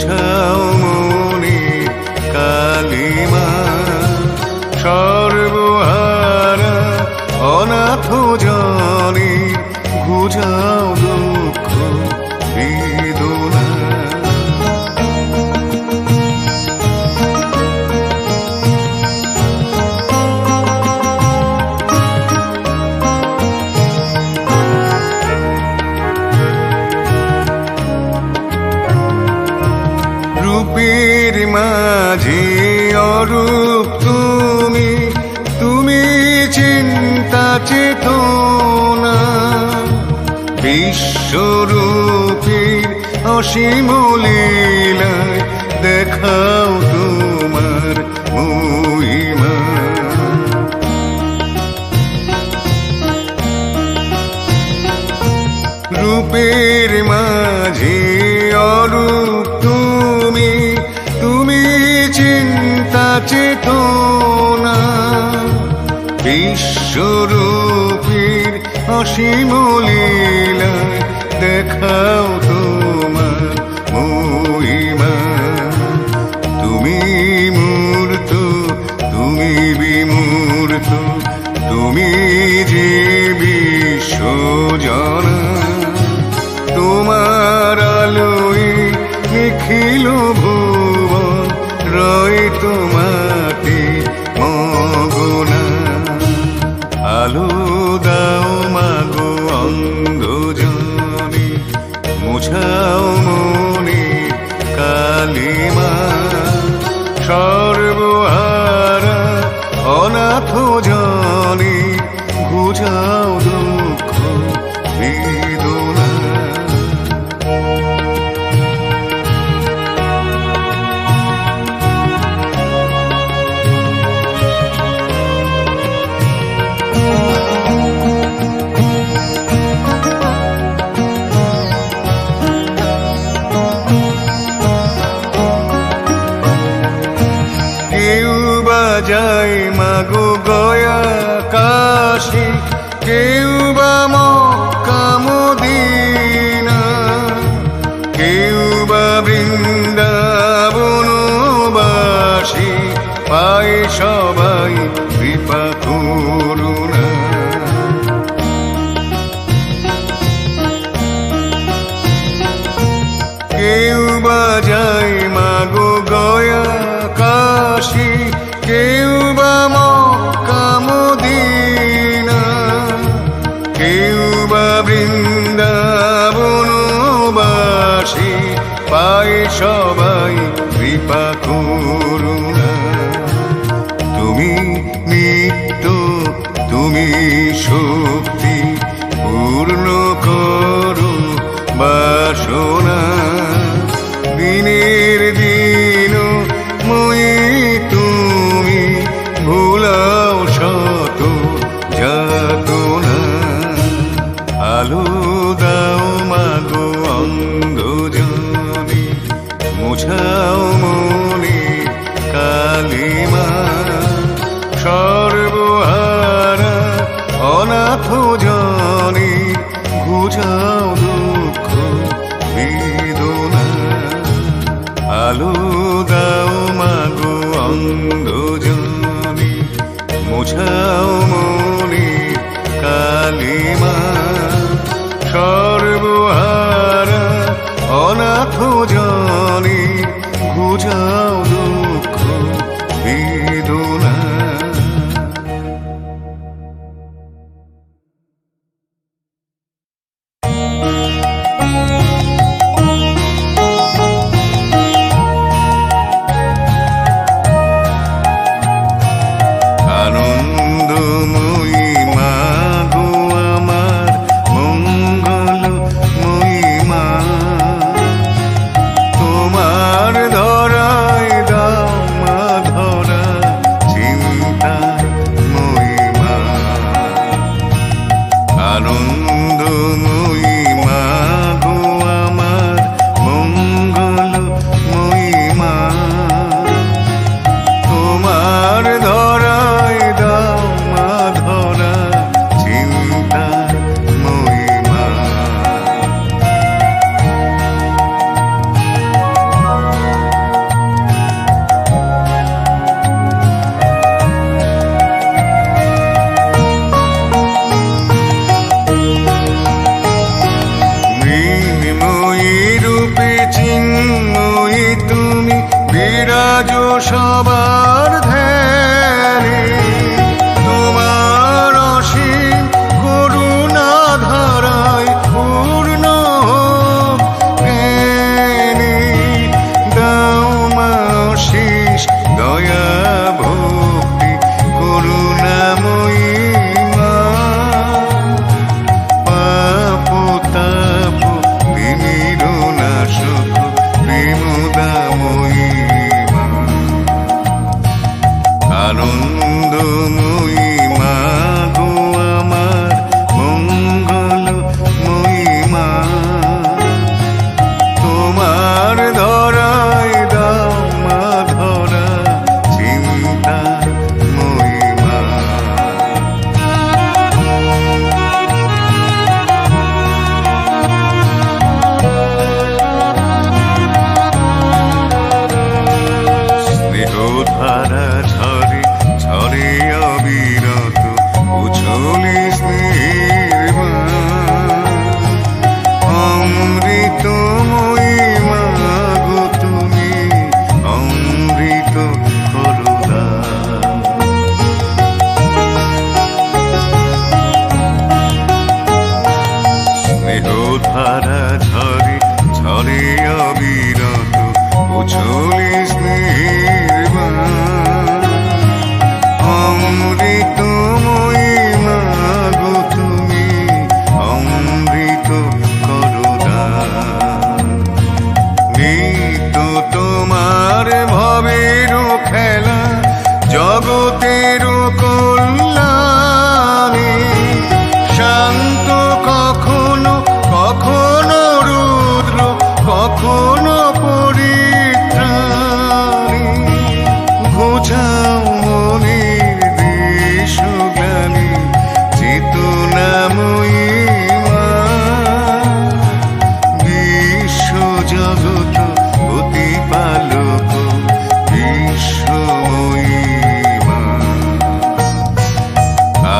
মুছাও মনে কালিমা, সর্বহারা অনাথ জনে ঘুচাও দুঃখ বেদনা। রূপের মাঝে অরূপ তুমি, তুমি চিন্তা চেতনা, বিশ্বরূপের অসীম লীলায় দেখাও তোমার মহিমা। রূপের মাঝে অরূপ তুমি, তুমি চিন্তা চেতনা, বিশ্বরূপের অসীম লীলায় দেখাও তোমার মহিমা। তুমি মূর্ত, তুমি বিমূর্ত, তুমি যে বিশ্বজনা, তোমার আলোয় নিখিল ভুবন রয় তোমাতে মগনা। আলো দাও মাগো অন্ধ জনে, মুছাও মনে কালিমা, সর্বহারা অনাথ জনে ঘুচাও দুঃখ বেদনা। যায় মাগো গয়া কাশী, কেউ বা মক্কা মদিনা, কেউ বা বৃন্দাবনবাসী, পায় সবাই কৃপা করুণা। কেউ বা যায় মাগো গয়া কাশী, কেউ বা মক্কা মদিনা, কেউ বা বৃন্দাবনবাসী, পায় সবাই কৃপা করুণা। তুমি নিত্য, তুমি শক্তি, পূর্ণ করো বাসনা। দিনের দিন মই তুমি, ভুলাও শত যাতনা। আলো দাও মাগো অন্ধ জনে, মুছাও মনে কালিমা, সর্বহারা অনাথ জনে ঘুচাও দুঃখ বেদনা। আলো দাও মাগো অন্ধ জনে, মুছাও মনে কালিমা, সর্বহারা অনাথ জনে ঘুচাও দুঃখ বেদনা। আনন্দময়ী মাগো আমার, মঙ্গলময়ী মা, তোমার ধরায় চিন্ময়ী রূপে চিন্ময়ী তুমি বিরাজ সবার ধ্যানে। তোমার অসীম করুণা ধারায় পূর্ণ হোক জ্ঞানে। দাও মা অশেষ দয়া ভক্তি করুণাময়ী মা। পাপ তাপ তিমির নাশক প্রেমদাময়ী মা। আনন্দময়ী মা গো আমার মঙ্গলময়ী মা। তোমার ধরায় দাও মা ধরা চিন্তাময়ী মা। স্নেহধারা ঝরে ঝরে অবিরত উছলি স্নেহের বাণ। অমৃতময়ী মা গো তুমি অমৃত করো দান। স্নেহধারা ঝরে ঝরে অবিরত উছলি স্নেহের বাণ। অমৃতময়ী মা গো তুমি অমৃত করো দান। নিত্য তোমার ভবের খেলা জগতের কল্যাণে। শান্ত কখনো কখনো রুদ্র কখনো পরিত্রাণী। ঘোচাও মনের দেশগ্লানি চেতনাময়ী মা। বিশ্ব জগৎ প্রতিপালক বিশ্বময়ী মা।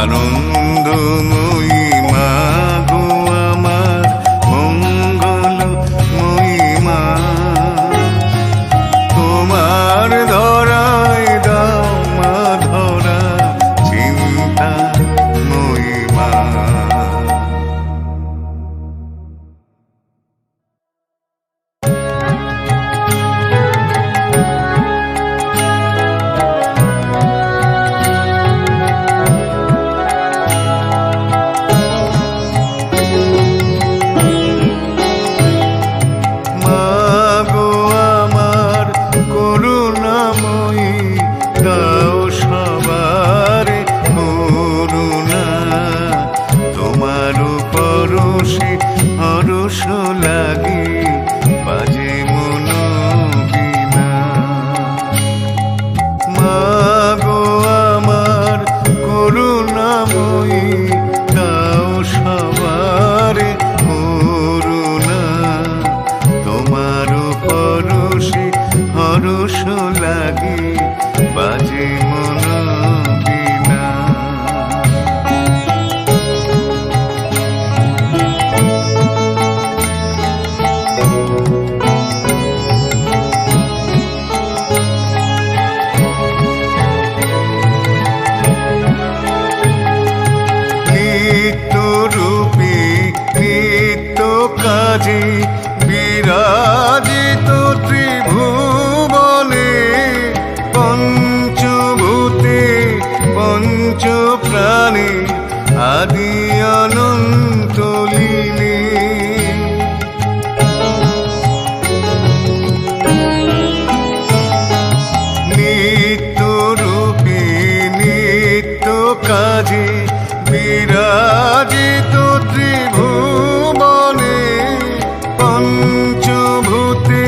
আনন্দময়ী মা গো আমার মঙ্গলময়ী মা। তোমার ধরায় দাও মা ধরা চিন্তাময়ী মা। মা গো আমার করুণাময়ী দাও সবারে করুণা। তোমার পরশে হরষ লাগে বাজে মন বীণা। মা গো আমার করুণাময়ী দাও সবারে করুণা। তোমার পরশে হরষ লাগে বাজে মন বীণা। নিত্য রূপে নিত্য কাজে বিরাজিত ত্রিভুবনে। পঞ্চভূতে পঞ্চ প্রাণে আদি অনন্ত লীলে। নিত্য রূপে নিত্য কাজে বিরাজিত ত্রিভুবনে। পঞ্চভূতে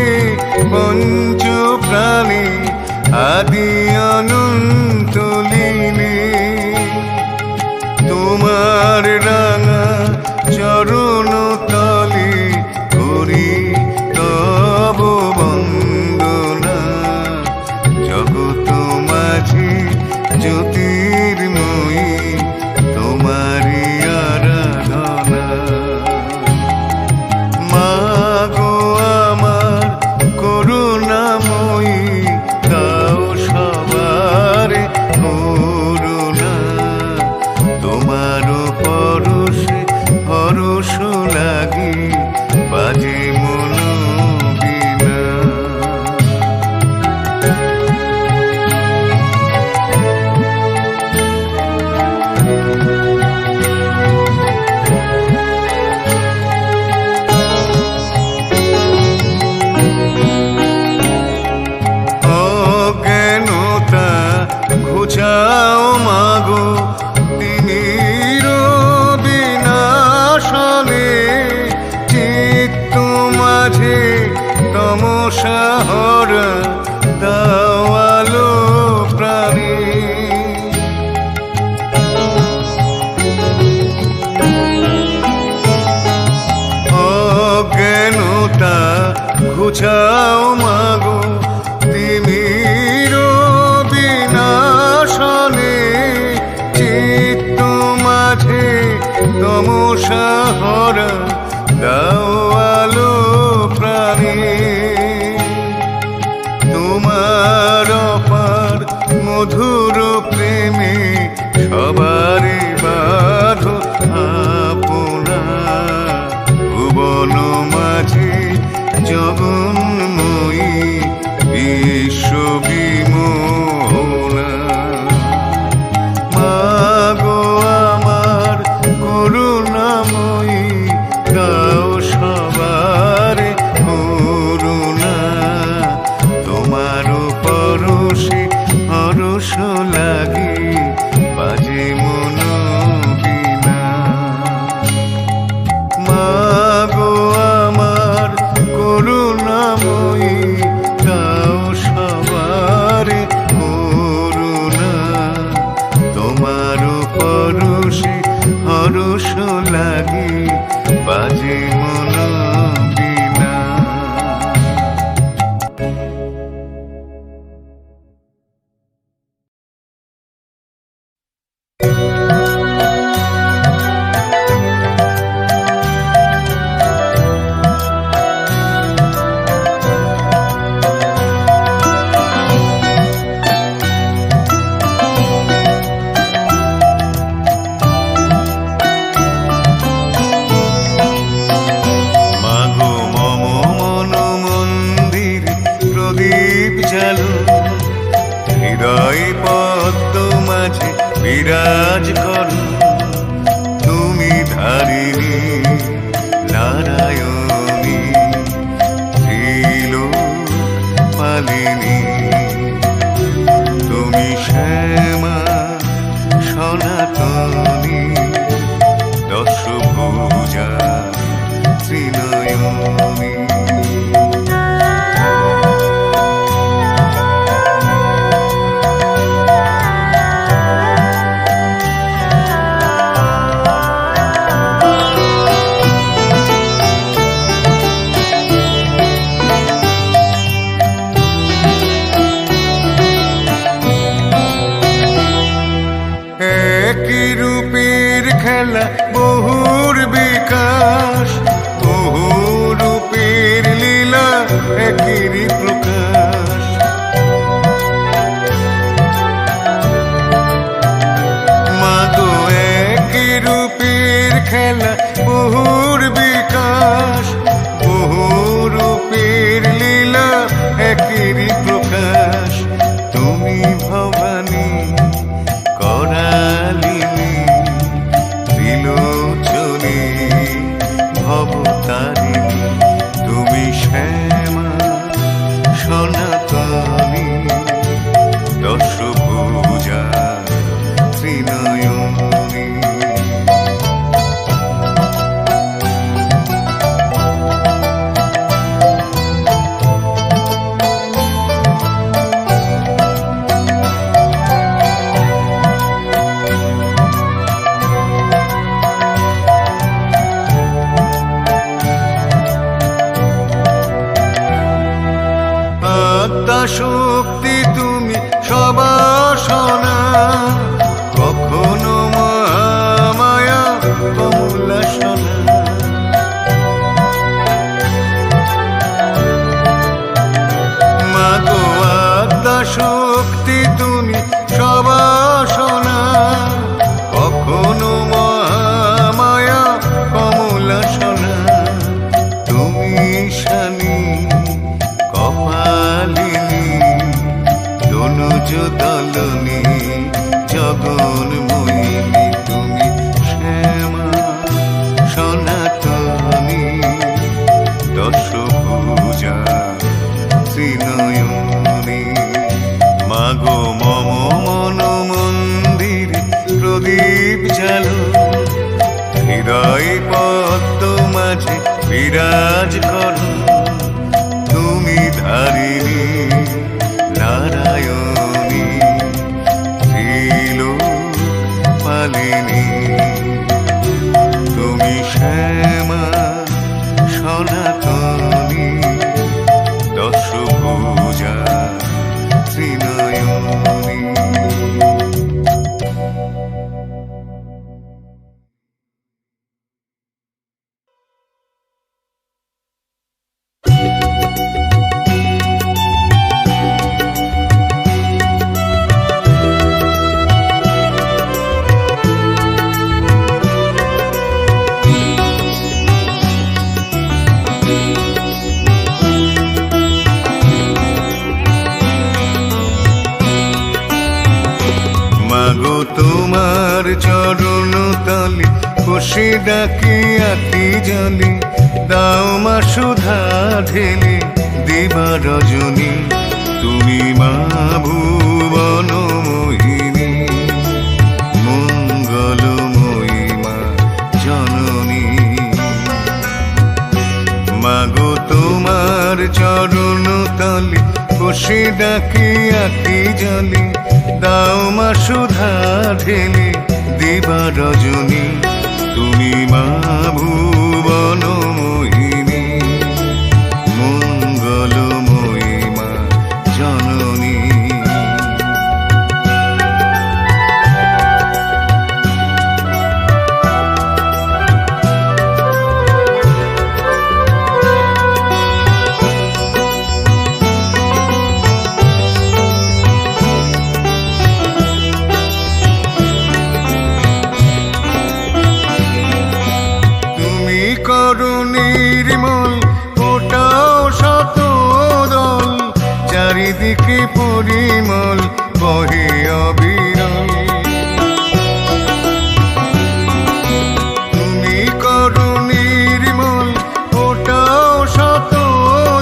সাহরা দাওয়ালো প্রাণে। অজ্ঞানতা ঘুচাও মাগো তিমির বিনাশনে, চিত্ত মাঝে তমসা হরা দাওয়ালো প্রাণে। তোমার অপার মধুর প্রেমে সবারে বাঁধো আপনা, ভুবন মাঝে জগন্ময়ী বিশ্ববিমোহনা। মাগো আমার করুণাময়ী, দাও সবারে করুণা, তোমার পরশে হরষ লাগে বাজে মন বিনা। মাগো আমার করুণাময়ী, দাও সবারে করুণা, তোমার পরশে হরষ লাগে বাজে মন বিনা। মাগো মম মন মন্দির প্রদীপ জালো, হৃদয় পদ্ম মাঝে বিরাজ করো, তুমি ধারিণী নারায়ণী ত্রিলোক পালিনী। তুমি শ্যামা সনাতনী দশভুজা ত্রিনয়নী। একই রূপের খেলা বহুর বিকাশ, বহু রূপের লীলা একই প্রকাশ। মাগো একই রূপের খেলা বহুর বিকাশ, বহু রূপের লীলা একই প্রকাশ। তুমি ভবানী করালিনী ত্রিলোচনী ভবতারিণী, তুমি শ্যামা সনাতনী দশভুজা ত্রিনয়নী। শক্তি তুমি সবাসনা, কখনো মায়া কমলাসনা। মাগো আত্মা শক্তি তুমি সবাসনা, কখনো মায়া কমলাসনা। তুমি শানী কপালিনী দনুজ দলনী জগন্ময়িনী, তুমি শ্যামা সনাতনী দশভুজা ত্রিনয়নী। মাগো মম মন মন্দির প্রদীপ জালো, হৃদয় পদ্ম মাঝে বিরাজ করো, তুমি ধারিণী নারায়ণী ত্রিলোক পালিনী তুমি শ্যামা সনাতনী দশভুজা ত্রিনয়নী। মাগো তোমার চরণ তলে বসে ডাকি আঁকি জলে দাও মা সুধা ঢেলে দিবা রজনী তুমি মা ভুবন মোহিনী মঙ্গলময়ী মা জননী। মাগো তোমার চরণ তলে বসে ডাকি আঁকি জলে দাও মা সুধা ঢেলে দিবা রজনী তুমি মা ভুবন মোহিনী মঙ্গলময়ী মা জননী। নির্মল ফোটাও শত দল চারিদিকে পরিমল বহে অবিরল। তুমি করো নির্মল ফোটাও শত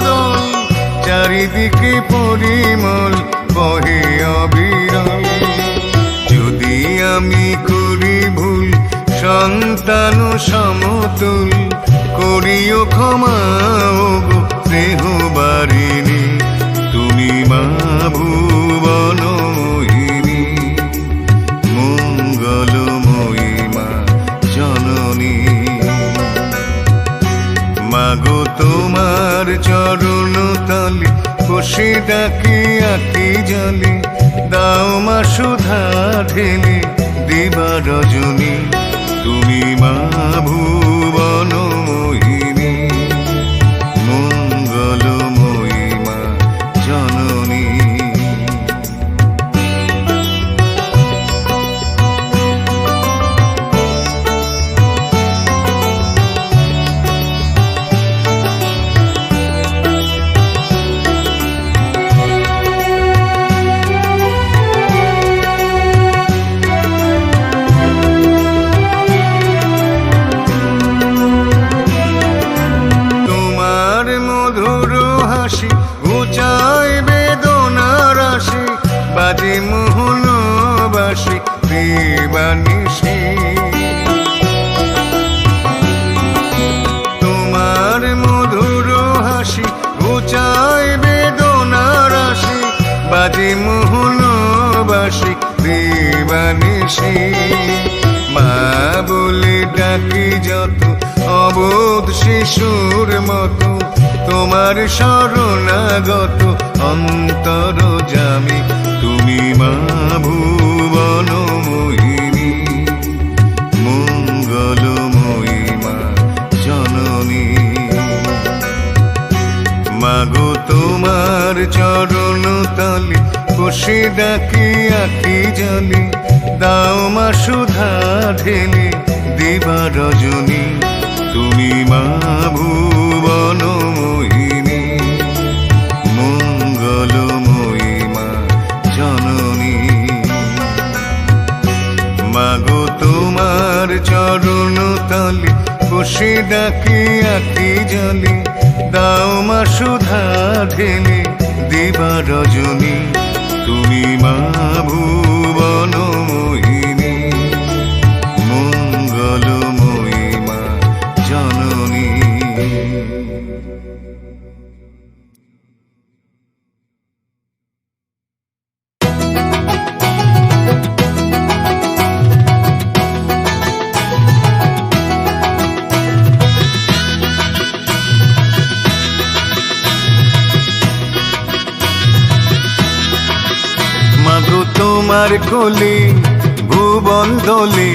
দল চারিদিকে পরিমল বহে অবিরল। যদি আমি করি ভুল সন্তান সমতুল করিও ক্ষমা গো স্নেহবারিণী তুমি মা ভুবন মোহিনী মঙ্গলময়ী মা জননী। মাগো তোমার চরণ তলে বসে ডাকি আঁকি জলে দাও মা সুধা ঢেলে দিবা রজনী তুমি মা ভুবন মোহিনী মঙ্গলময়ী মা জননী। ঘুচায় বেদনা রাশি বাজে মোহন বাসি দেবানিশি তোমার মধুর হাসি ঘুচায় বেদনা রাশি বাজে মোহন বাসি দেবানিশি। মা বলে ডাকি যত অবোধ শিশুর মতো তোমার শরণাগত অন্তর জামি তুমি মা ভুবন মোহিনী মঙ্গলময়ী মা জননী। মাগো তোমার চরণ তলে বসে ডাকি আঁকি জলে দাও মা সুধা ঢেলে দিবা রজনী তুমি মা ভুবন মোহিনী মঙ্গলময়ী মা জননী। মাগো তোমার চরণ তলে বসে ডাকি আঁকি জলে দাও মা সুধা ঢেলে দিবা রজনী তুমি মা ভুবন মোহিনী মঙ্গলময়ী মা জননী। তোমার কোলে ভুবন দোলে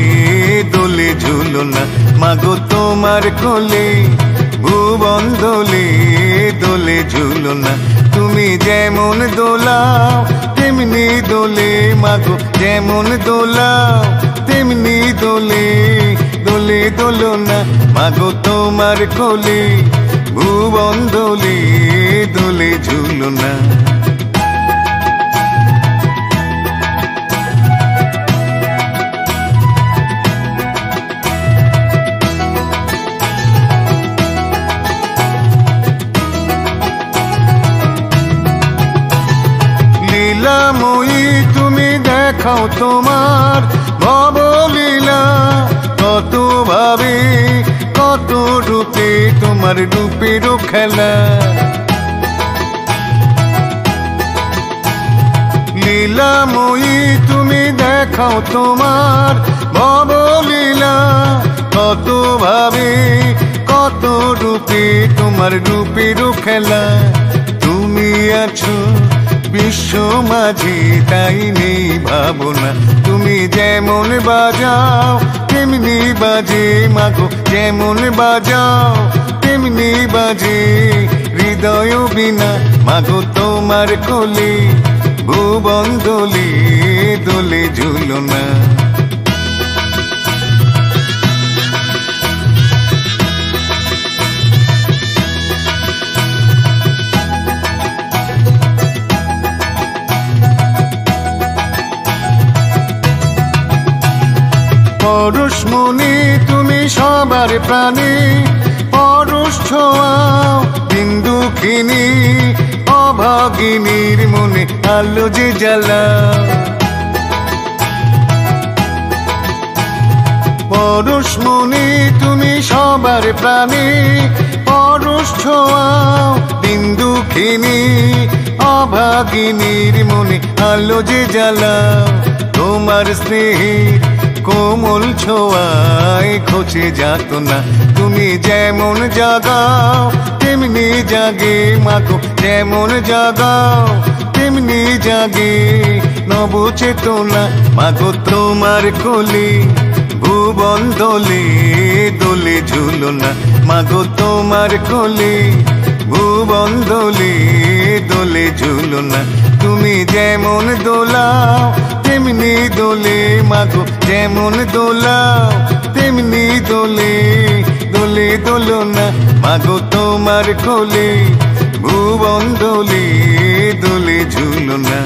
দোলে ঝুলনা মাগো তোমার কোলে ভুবন দোলে দোলে ঝুলনা তুমি যেমন দোলাও তেমনি দোলে মাগো যেমন দোলাও তেমনি দোলে দোলে দোলনা মাগো তোমার কোলে ভুবন দোলে দোলে ঝুলনা লীলাময়ী তুমি দেখাও তোমার ভবলীলা কত ভাবে কত রূপে তোমার রূপের খেলা লীলাময়ী তুমি দেখাও তোমার ভবলীলা কত ভাবে কত রূপে তোমার রূপের খেলা তুমি আছো বিশ্ব মাঝে তাই নেই ভাবনা তুমি যেমন বাজাও তেমনি বাজে মাগো যেমন বাজাও তেমনি বাজে হৃদয় বিনা মাগো তোমার কোলে ভুবন দোলে দোলে ঝুলনা পরশমণি তুমি সবার প্রাণী পরশ ছোঁয়াও বিন্দুখিনী অভাগিনীর মনে আলো যে জ্বালা পরশমণি তুমি সবার প্রাণী পরশ ছোঁয়াও বিন্দুখিনী অভাগিনীর মনে আলো যে জ্বালা তোমার স্নেহের কোমল ছোঁয়ায় খোঁজে যাত না তুমি যেমন জাগাও তেমনি জাগে মাগো যেমন জাগাও তেমনি জাগে নব চেতনা মাগো তোমার কোলে ভুবন দোলে দোলে ঝুলনা মাগো তোমার কোলে ভুবন দোলে দোলে ঝুলনা তুমি যেমন দোলাও তেমনি দোলে মাগো যেমন দোলাও তেমনি দোলে দোলে দোলনা মাগো তোমার কোলে ভুবন দোলে দোলে ঝুলনা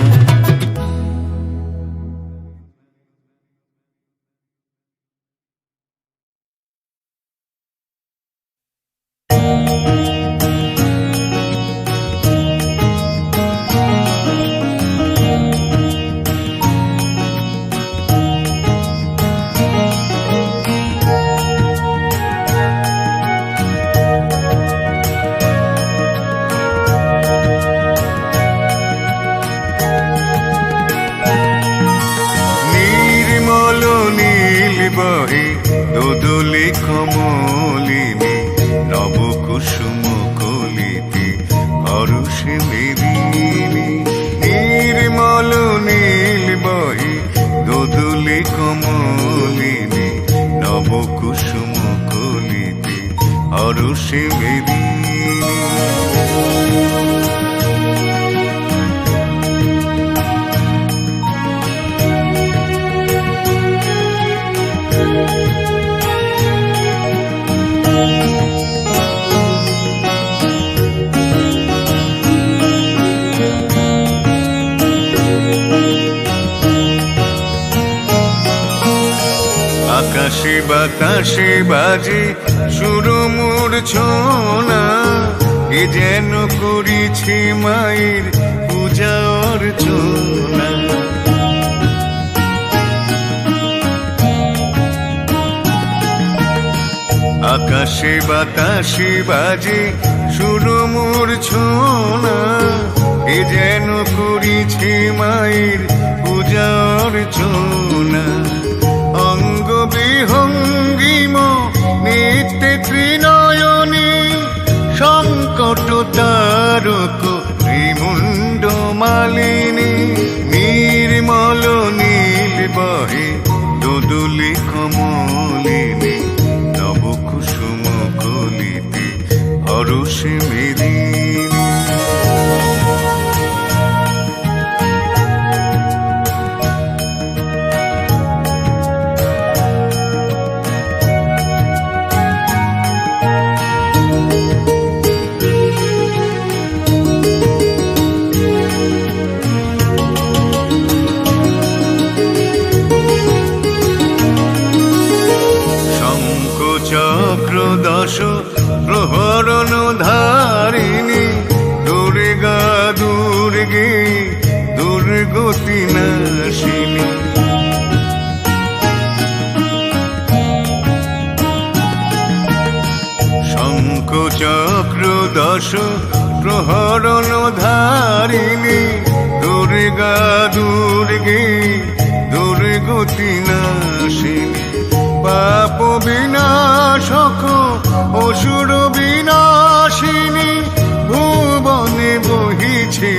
বহে দোদুলি কমলিনী নব কুসুম কলিতে হরষে মেদিনী নির্মল নীল বহে দোদুলি কমলিনী নব কুসুম কলিতে হরষে মেদিনী আকাশে বাতাসে বাজে সুরমুর ছোনা এ যেন করিছে মায়ের পূজা অর্চনা আকাশে বাতাসে বাজে সুরমুর ছোনা এ যেন করিছে মায়ের পূজা অর্চনা অঙ্গ বিহঙ্গিম নিত্যে ত্রিনয়নী সংকট তারক ত্রিমুণ্ড মালিনী নির্মল পরশে মেদিনী। চক্র দশ প্রহরণ ধারিণী দুর্গা দুর্গে দুর্গতি নাশিনী। শঙ্খ চক্র দশ প্রহরণ ধারিণী দুর্গা দুর্গে দুর্গতি নাশিনী। পাপ বিনাশক অসুর বিনাশিনী ভুবনে বহিছে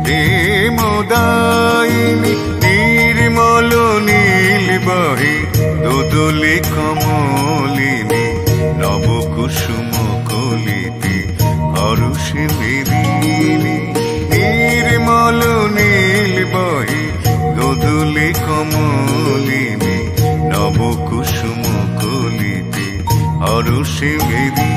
প্রেমদায়িনী। নির্মল নীল বহে দোদলে কমলিনী নব কুসুম কলিতে হরষে মেদিনী। নির্মল নীল বহে দোদলে কমলিনী নব কুসুম কলিতে হরষে মেদিনী।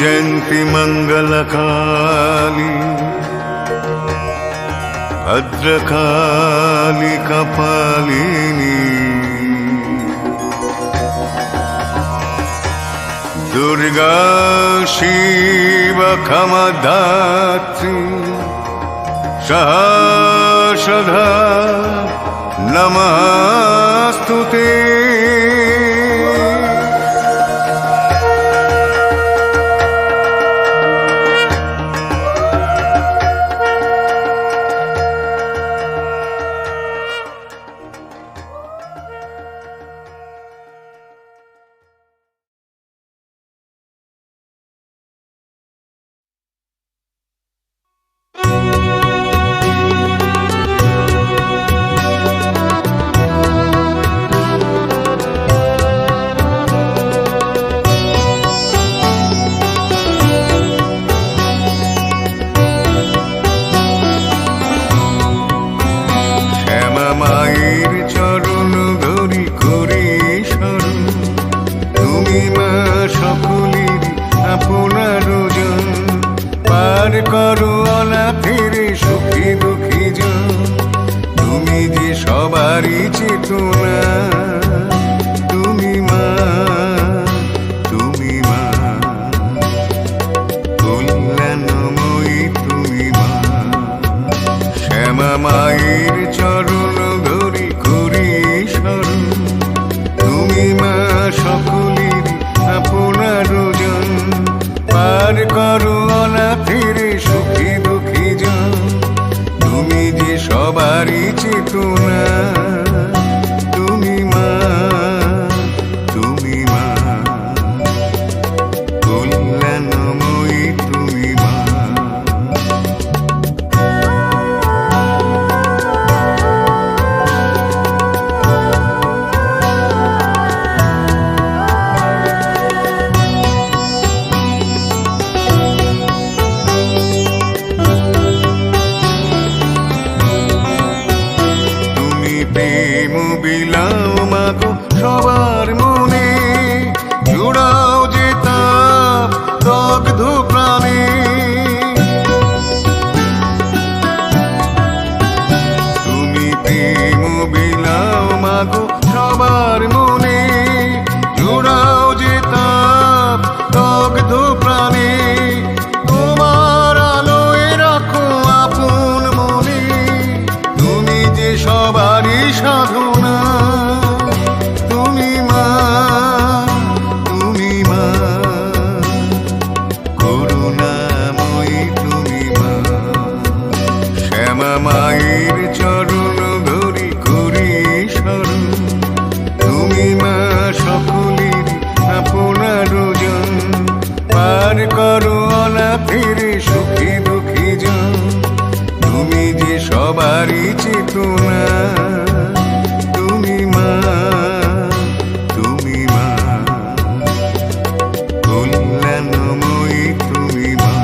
जयन्ती मंगलकाली भद्रकाली कपालिनी दुर्गा शिव क्षमदात्री सहस्रधा नमस्तुते। করো অনাথের সুখী দুঃখী জন তুমি যে সবারই চেতনা। তুমি মা তুমি মা কল্যাণময়ী তুমি মা। শ্যামা মায়ের চরণ ধরি করি শরণ তুমি মা সকলের আপনার জন। পার করো অনাথের সুখী দুঃখী জন তুমি যে সবারই চেতনা। তুমি মা তুমি মা কল্যাণময়ী তুমি মা। মায়ের চরণ ধরি করি স্মরণ, তুমি মা সকলের আপনার জন, পার করো অনাথের সুখী দুঃখী জন, তুমি যে সবারই চেতনা, তুমি মা, তুমি মা, কল্যাণময়ী তুমি মা।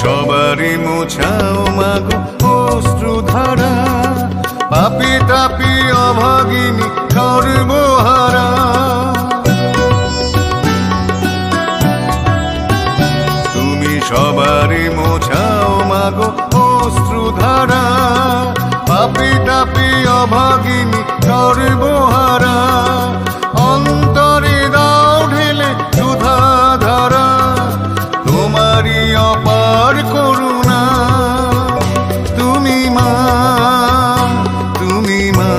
সবারে মোছাও মাগো অশ্রুধারা, পাপি তাপি অভাগিনী সর্বহারা, তুমি সবারে মোছাও মাগো অশ্রুধারা, পাপি তাপি অভাগিনী সর্বহারা, অন্তরে দাও ঢেলে সুধা ধারা, তোমারি অপার করুণা, তুমি মা, তুমি মা,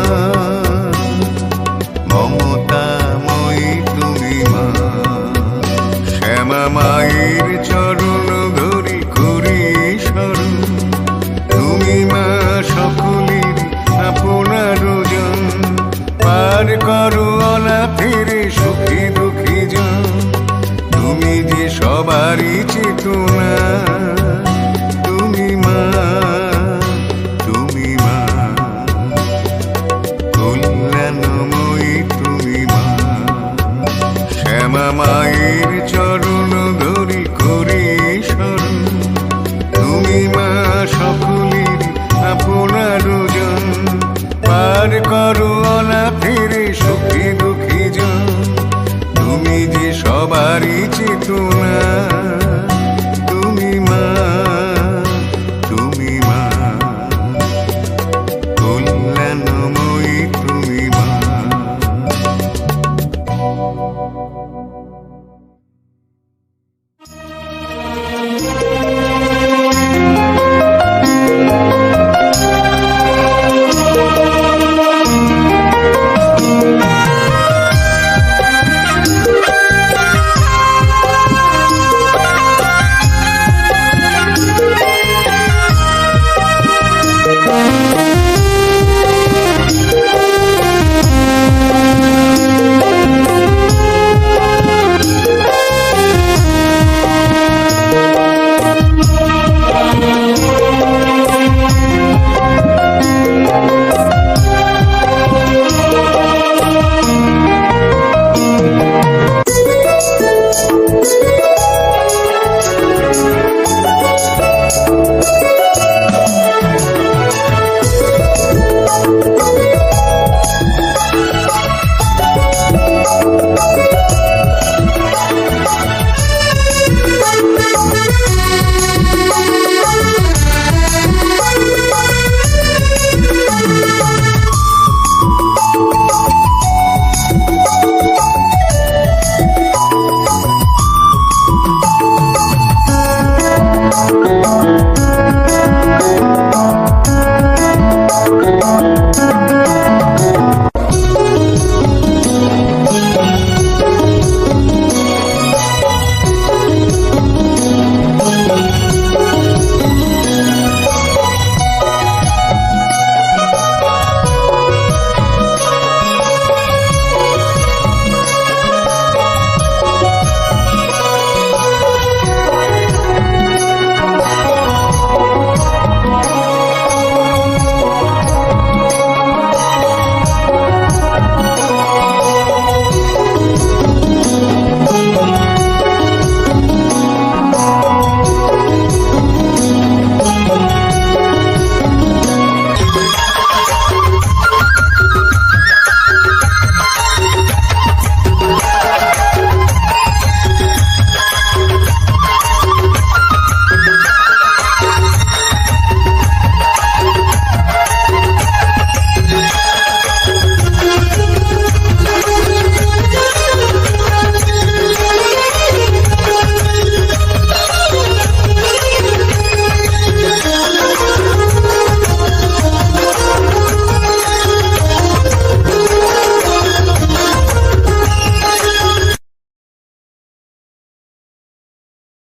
মমতাময়ী তুমি মা। শ্যামা মায়ের চরণ ধরি করি স্মরণ, তুমি মা সকলের আপনার জন, পার করো অনাথের সুখী দুঃখী জন, তুমি যে সবারই চেতনা, তুমি মা, তুমি মা, কল্যাণময়ী তুমি মা। শ্যামা মায়ের চরণ ধরি করি স্মরণ, তুমি মা সকলের আপনার জন, পার করো অনাথের সুখী দুঃখী জন, তুমি যে সবারই চেতনা,